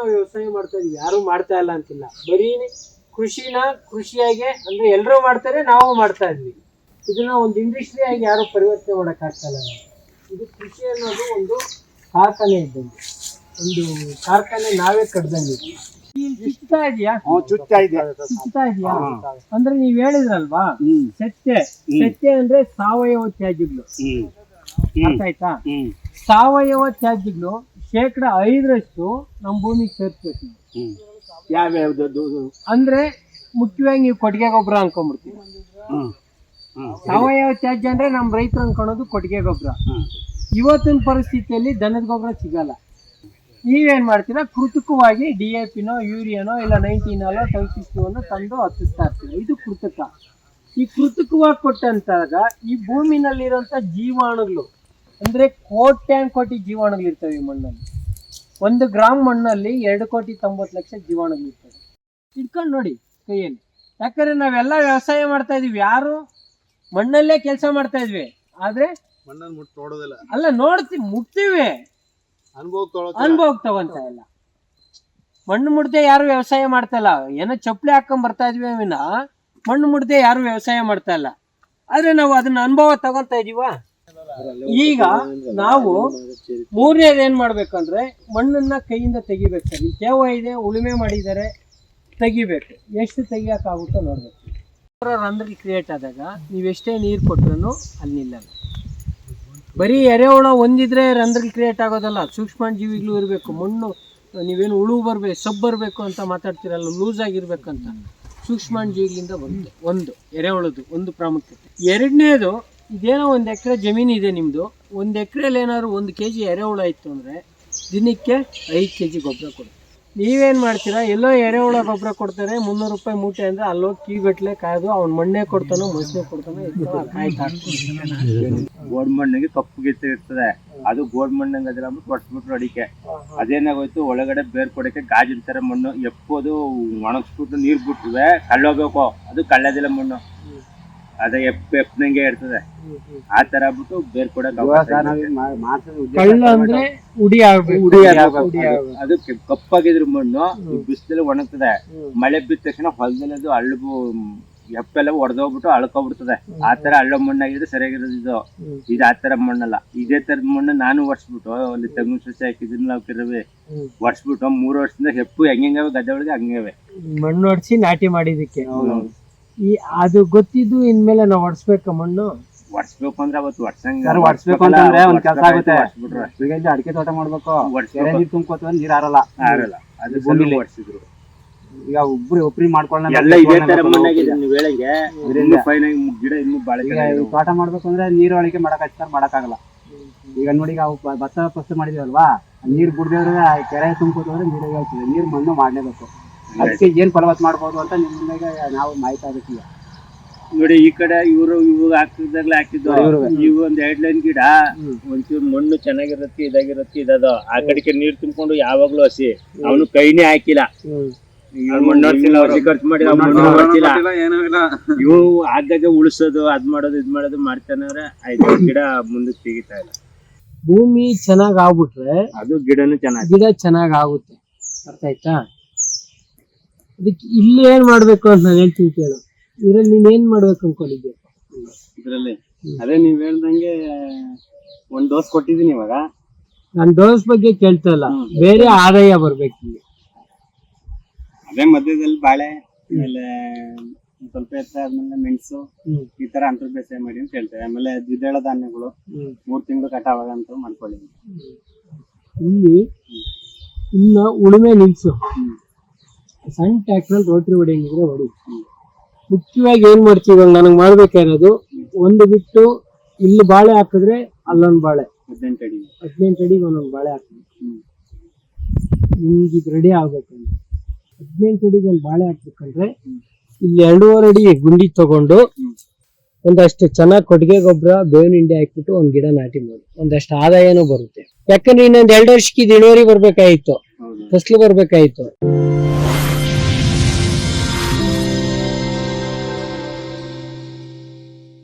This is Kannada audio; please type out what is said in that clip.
ನಾವು ವ್ಯವಸಾಯ ಮಾಡ್ತಾ ಇದೀವಿ, ಯಾರು ಮಾಡ್ತಾ ಇಲ್ಲ ಅಂತಿಲ್ಲ. ಬರೀ ಕೃಷಿನ ಕೃಷಿಯಾಗೆ ಅಂದ್ರೆ ಎಲ್ಲರೂ ಮಾಡ್ತಾರೆ, ನಾವು ಮಾಡ್ತಾ ಇದ್ವಿ. ಇದನ್ನ ಒಂದು ಇಂಡಸ್ಟ್ರಿ ಆಗಿ ಯಾರು ಪರಿವರ್ತನೆ ಮಾಡಕ್ ಆಗ್ತಾ ಇಲ್ಲ. ಇದು ಕೃಷಿ ಅನ್ನೋದು ಒಂದು ಕಾರ್ಖಾನೆ ಇದ್ದಂಗೆ, ಒಂದು ಕಾರ್ಖಾನೆ ನಾವೇ ಕಟ್ದಂಗೆ. ಚುಚ್ತಾ ಇದೆಯಾ? ಚುಚ್ತಾ ಇದೆಯಾ ಅಂದ್ರೆ ನೀವ್ ಹೇಳಿದ್ರಲ್ವಾ, ಸತ್ಯ ಅಂದ್ರೆ ಸಾವಯವ ತ್ಯಾಜ್ಯಗಳು. ಅರ್ಥ ಆಯ್ತಾ? ಸಾವಯವ ತ್ಯಾಜ್ಯಗಳು 5% ನಮ್ ಭೂಮಿಗೆ ಸೇರ್ಸ್ಬೇಕು. ಯಾವ್ಯಾವ್ದು ಅಂದ್ರೆ ಮುಖ್ಯವಾಗಿ ನೀವು ಕೊಟ್ಟಿಗೆ ಗೊಬ್ಬರ ಅನ್ಕೊಂಡ್ಬಿಡ್ತೀವಿ. ಸಾವಯವ ತ್ಯಾಜ್ಯ ಅಂದ್ರೆ ನಮ್ ರೈತರು ಅನ್ಕೊಳ್ಳೋದು ಕೊಟ್ಟಿಗೆ ಗೊಬ್ಬರ. ಇವತ್ತಿನ ಪರಿಸ್ಥಿತಿಯಲ್ಲಿ ದನದ ಗೊಬ್ಬರ ಸಿಗಲ್ಲ. ನೀವೇನ್ ಮಾಡ್ತೀರಾ, ಕೃತಕವಾಗಿ DAPನೋ ಯೂರಿಯಾನೋ ಇಲ್ಲ 19 ಟೈಸಿಸ್ಟೋನೋ ತಂದು ಹತ್ತಿಸ್ತಾ ಇರ್ತೀರ. ಇದು ಕೃತಕ. ಈ ಕೃತಕವಾಗಿ ಕೊಟ್ಟಂತಾಗ ಈ ಭೂಮಿನಲ್ಲಿರುವಂತ ಜೀವಾಣುಗಳು ಅಂದ್ರೆ ಕೋಟಿ ಜೀವಾಣುಗಳು ಇರ್ತವೆ ಈ ಮಣ್ಣಲ್ಲಿ. 1 ಗ್ರಾಮ್ ಮಣ್ಣಲ್ಲಿ 2,90,00,000 ಜೀವಾಣುಗಳು ಇರ್ತವೆ. ಇಟ್ಕೊಂಡು ನೋಡಿ ಕೈಯಲ್ಲಿ. ಯಾಕಂದ್ರೆ ನಾವೆಲ್ಲ ವ್ಯವಸಾಯ ಮಾಡ್ತಾ ಇದೀವಿ, ಯಾರು ಮಣ್ಣಲ್ಲೇ ಕೆಲಸ ಮಾಡ್ತಾ ಇದ್ವಿ. ಆದ್ರೆ ಅಲ್ಲ ನೋಡ್ತೀವಿ, ಮುಟ್ತೀವಿ, ಅನುಭವ ತಗೊಂತ ಇಲ್ಲ. ಮಣ್ಣು ಮುಡ್ದೆ ಯಾರು ವ್ಯವಸಾಯ ಮಾಡ್ತಾ ಇಲ್ಲ. ಏನೋ ಚಪ್ಪಲಿ ಹಾಕೊಂಡ್ ಬರ್ತಾ ಇದ್ವಿ ವಿನ ಮಣ್ಣು ಮುಡ್ದೆ ಯಾರು ವ್ಯವಸಾಯ ಮಾಡ್ತಾ ಇಲ್ಲ. ಆದ್ರೆ ನಾವು ಅದನ್ನ ಅನುಭವ ತಗೊಂತ ಇದೀವ. ಈಗ ನಾವು 3ನೇದು ಏನ್ ಮಾಡ್ಬೇಕಂದ್ರೆ ಮಣ್ಣನ್ನ ಕೈಯಿಂದ ತೆಗಿಬೇಕು. ಸರ್, ಈ ತೇವ ಇದೆ, ಉಳುಮೆ ಮಾಡಿದ್ದಾರೆ, ತೆಗಿಬೇಕು. ಎಷ್ಟು ತೆಗಿಯಕ್ಕಾಗುತ್ತೋ ನೋಡ್ಬೇಕು. ರಂಧ್ರಗಳು ಕ್ರಿಯೇಟ್ ಆದಾಗ ನೀವೆಷ್ಟೇ ನೀರು ಕೊಟ್ರು ಅಲ್ಲಿ ನಿಲ್ಲಲ್ಲ. ಬರೀ ಎರೆಹುಳ ಒಂದಿದ್ರೆ ರಂಧ್ರಗಳು ಕ್ರಿಯೇಟ್ ಆಗೋದಲ್ಲ, ಸೂಕ್ಷ್ಮ ಜೀವಿಗಳು ಇರಬೇಕು. ಮಣ್ಣು ನೀವೇನು ಉಳು ಬರ್ಬೇಕು, ಸೊಪ್ಪು ಬರಬೇಕು ಅಂತ ಮಾತಾಡ್ತೀರಲ್ಲ, ಲೂಸ್ ಆಗಿರ್ಬೇಕಂತ ಸೂಕ್ಷ್ಮ ಜೀವಿಗಳಿಂದ ಬರುತ್ತೆ. ಒಂದು ಎರೆಹುಳದು ಒಂದು ಪ್ರಾಮುಖ್ಯತೆ. 2ನೇದು, ಇದೇನೋ 1 ಎಕರೆ ಜಮೀನು ಇದೆ ನಿಮ್ಮದು. 1 ಎಕರೆಯಲ್ಲಿ ಏನಾದ್ರು 1 kg ಎರೆಹುಳ ಇತ್ತು ಅಂದರೆ ದಿನಕ್ಕೆ 5 kg ಗೊಬ್ಬರ ಕೊಡುತ್ತೆ. ನೀವೇನು ಮಾಡ್ತೀರಾ, ಎಲ್ಲೋ ಎರೆಹುಳ ಗೊಬ್ಬರ ಕೊಡ್ತಾರೆ 300 ರೂಪಾಯಿ ಮೂಟೆ ಅಂದರೆ ಅಲ್ಲೋಗಿ ಕೀಗಟ್ಲೆ ಕಾಯ್ದು ಅವ್ನು ಮಣ್ಣೆ ಕೊಡ್ತಾನೋ ಮೊಸಳೆ ಕೊಡ್ತಾನೋ ಕಾಯ್ತಾ. ಗೋಡ್ ಮಣ್ಣಿಗೆ ಕಪ್ಪು ಗೀತೆ ಇರ್ತದೆ, ಅದು ಗೋಡ್ ಮಣ್ಣಂಗೆ ಅದೆಲ್ಲ ಹೊಡ್ಸ್ಬಿಟ್ರು ಅಡಿಕೆ. ಅದೇನಾಗೋಯ್ತು, ಒಳಗಡೆ ಬೇರ್ ಕೊಡಕ್ಕೆ ಗಾಜಿನ ತರ ಮಣ್ಣು ಎಪ್ಪೋದು ಒಣಗಿಸ್ಬಿಟ್ಟು ನೀರ್ ಬಿಟ್ರುವೆ ಕಳ್ಳೋಗ್ಬೇಕು. ಅದು ಕಳ್ಳದಿಲ್ಲ ಮಣ್ಣು, ಅದೇ ಎಪ್ಪನಂಗೆ ಇರ್ತದೆ. ಆ ತರ ಬಿಟ್ಟು ಬೇರ್ ಕೊಡಕ್ ಅದು ಕಪ್ಪಾಗಿದ್ರ ಮಣ್ಣು ಬಿಸಿಲಲ್ಲಿ ಒಣಗ್ತದೆ. ಮಳೆ ಬಿದ್ದ ತಕ್ಷಣ ಹೊಲದಲ್ಲಿ ಅದು ಹಳ್ಳು ಎಪ್ಪೆಲ್ಲ ಒಡೆದೋಗ್ಬಿಟ್ಟು ಅಳ್ಕೊಬಿಡ್ತದೆ. ಆ ತರ ಹಳ್ಳ ಮಣ್ಣಾಗಿದ್ರೆ ಸರಿಯಾಗಿರೋದು. ಇದು ಆ ತರ ಮಣ್ಣಲ್ಲ. ಇದೇ ತರದ ಮಣ್ಣು ನಾನು ಒಡ್ಸ್ಬಿಟ್ಟು ಒಂದು ತೆಂಗಿನ ಸಸಿ ಹಾಕಿದ್ರು ನಾವು ಕಿರವಿ ಒಡ್ಸ್ಬಿಟ್ಟು 3 ವರ್ಷದಿಂದ ಹೆಪ್ಪು ಹೆಂಗವೆ ಗದ್ದೆ ಒಳಗೆ ಹಂಗವೆ ಮಣ್ಣು ಹೊಡ್ಸಿ ನಾಟಿ ಮಾಡಿದಕ್ಕೆ. ಈ ಅದು ಗೊತ್ತಿದ್ದು ಇನ್ಮೇಲೆ ನಾವು ಒಡ್ಸ್ಬೇಕು. ಮಣ್ಣು ಒಡ್ಸ್ಬೇಕು ಅಂದ್ರೆ ಅವತ್ತು ಒಡ್ಸ್ಬೇಕು ಅಂತಂದ್ರೆ ಒಂದ್ ಕೆಲಸ ಆಗುತ್ತೆ. ಈಗ ಅಡಿಕೆ ತೋಟ ಮಾಡ್ಬೇಕು, ನೀರ್ ತುಂಬ್ಕೋತ ನೀರ್ ಆರಲ್ಲ. ಅದು ಭೂಮಿಲಿ ಒಡ್ಸಿದ್ರು. ಈಗ ಒಬ್ರಿ ಮಾಡ್ಕೊಳ್ಳ ಎಲ್ಲ ಇದೇ ತರ ಮಣ್ಣಾಗಿದೆ. ನೀವು ಹೇಳಂಗೆ ಗಿಡ ಇನ್ನು ಬಾಳೆ ತೋಟ ಮಾಡ್ಬೇಕು ಅಂದ್ರೆ ನೀರು ಅಳಿಕೆ ಮಾಡಕ್ಕಾಗಲ್ಲ. ಈಗ ನೋಡಿ ಈಗ ಭತ್ತ ಫಸ್ಟ್ ಮಾಡಿದೀವಲ್ವಾ, ನೀರ್ ಬಿಡ್ದೇವ್ರೆ ಕೆರೆ ತುಂಬ್ಕೋತಂದ್ರೆ ನೀರು ಹೇಳ್ತದೆ. ನೀರ್ ಮಣ್ಣು ಮಾಡ್ಲೇಬೇಕು. ಅದಕ್ಕೆ ಏನ್ ಫಲವತ್ ಮಾಡ್ಬೋದು ಅಂತ ನಿಮ್ಗೆ ನಾವು ಮಾಹಿತಿ ಆಗಕ್ಕೆ. ನೋಡಿ ಈ ಕಡೆ ಇವರು ಹಾಕಿದಾಗ್ಲೇ ಹಾಕಿದ್ದು ಇವು ಒಂದ್ 2 ಲೈನ್ ಗಿಡ ಒಂಚೂರು ಮಣ್ಣು ಚೆನ್ನಾಗಿರತ್ತೆ, ಇದದ. ಆ ಕಡೆಗೆ ನೀರ್ ತುಂಬಿಕೊಂಡು ಯಾವಾಗ್ಲೂ ಹಸಿ. ಅವನು ಕೈನೇ ಹಾಕಿಲ್ಲ, ಮಣ್ಣು ಖರ್ಚು ಮಾಡಿ ಇವು ಆಗಾಗ ಉಳಿಸೋದು ಅದ್ ಮಾಡೋದು ಇದ್ ಮಾಡೋದು ಮಾಡ್ತಾನವ್ರೆ. ಆಯ್ತು, ಗಿಡ ಮುಂದಕ್ಕೆ ತೆಗಿತಾ ಇಲ್ಲ. ಭೂಮಿ ಚೆನ್ನಾಗ್ ಆಗ್ಬಿಟ್ರೆ ಅದು ಗಿಡನು ಗಿಡ ಚೆನ್ನಾಗ್ ಆಗುತ್ತೆ. ಅರ್ಥ ಆಯ್ತಾ? ಅದಕ್ಕೆ ಇಲ್ಲಿ ಏನ್ ಮಾಡ್ಬೇಕು ಅಂತ ನಾನು ಹೇಳ್ತೀನಿ ಕೇಳು. ಇದ್ರಲ್ಲಿ ನೀನ್ ಏನ್ ಮಾಡ್ಬೇಕು ಅನ್ಕೊಂಡಿದ್ದೆ? ಇದ್ರಲ್ಲಿ ಅದೇ ನೀವ್ ಹೇಳ್ದಂಗೆ 1 ಡೋಸ್ ಕೊಟ್ಟಿದ್ದೀನಿ. ಇವಾಗ ನಾನ್ ಡೋಸ್ ಬಗ್ಗೆ ಕೇಳ್ತಾ ಇಲ್ಲ, ಬೇರೆ ಆದಾಯ ಬರ್ಬೇಕು. ಅದೇ ಮಧ್ಯದಲ್ಲಿ ಬಾಳೆ, ಆಮೇಲೆ ಸ್ವಲ್ಪ ಎತ್ತರ ಆದ್ಮೇಲೆ ಮೆಣಸು, ಈ ತರ ಅಂತರ ಬೇಸಾಯ ಮಾಡಿ ಅಂತ ಹೇಳ್ತೇವೆ. ಆಮೇಲೆ ದ್ವಿದಳ ಧಾನ್ಯಗಳು 3 ತಿಂಗಳು ಕಟಾವಾಗ ಅಂತ ಮಾಡ್ಕೊಳ್ಳಿ. ಇಲ್ಲಿ ಇನ್ನ ಉಳುಮೆ ನಿಲ್ಸು, ಸಣ್ಣ ಟ್ರ್ಯಾಕ್ಟರ್ ರೋಟ್ರಿ ಹೊಡೆಯಂಗಿದ್ರೆ ಹೊಡಿ. ಮುಖ್ಯವಾಗಿ ಏನ್ ಮಾಡ್ತೀವಿ, ನನಗೆ ಮಾಡ್ಬೇಕಾಗಿರೋದು ಒಂದು ಬಿಟ್ಟು ಇಲ್ಲಿ ಬಾಳೆ ಹಾಕಿದ್ರೆ ಅಲ್ಲೊಂದು ಬಾಳೆ 18 ಅಡಿಗೆ ಒಂದೊಂದು ಬಾಳೆ ಹಾಕ್ಬೇಕು. ನಿಮ್ಗೆ ಇದು ರೆಡಿ ಆಗ್ಬೇಕಂದ್ರೆ 18 ಅಡಿಗೆ ಒಂದು ಬಾಳೆ ಹಾಕ್ಬೇಕಂದ್ರೆ ಇಲ್ಲಿ 2.5 ಅಡಿ ಗುಂಡಿ ತಗೊಂಡು ಒಂದಷ್ಟು ಚೆನ್ನಾಗಿ ಕೊಟ್ಟಿಗೆ ಗೊಬ್ಬರ, ಬೇವಿನ ಹಿಂಡಿ ಹಾಕ್ಬಿಟ್ಟು ಒಂದ್ ಗಿಡ ನಾಟಿ ಮಾಡಿ ಒಂದಷ್ಟು ಆದಾಯನೂ ಬರುತ್ತೆ. ಯಾಕಂದ್ರೆ ಇನ್ನೊಂದ್ 2 ವರ್ಷಕ್ಕೆ ಇದು ಇಳುವರಿ ಬರ್ಬೇಕಾಯ್ತು, ಫಸಲು ಬರ್ಬೇಕಾಯ್ತು.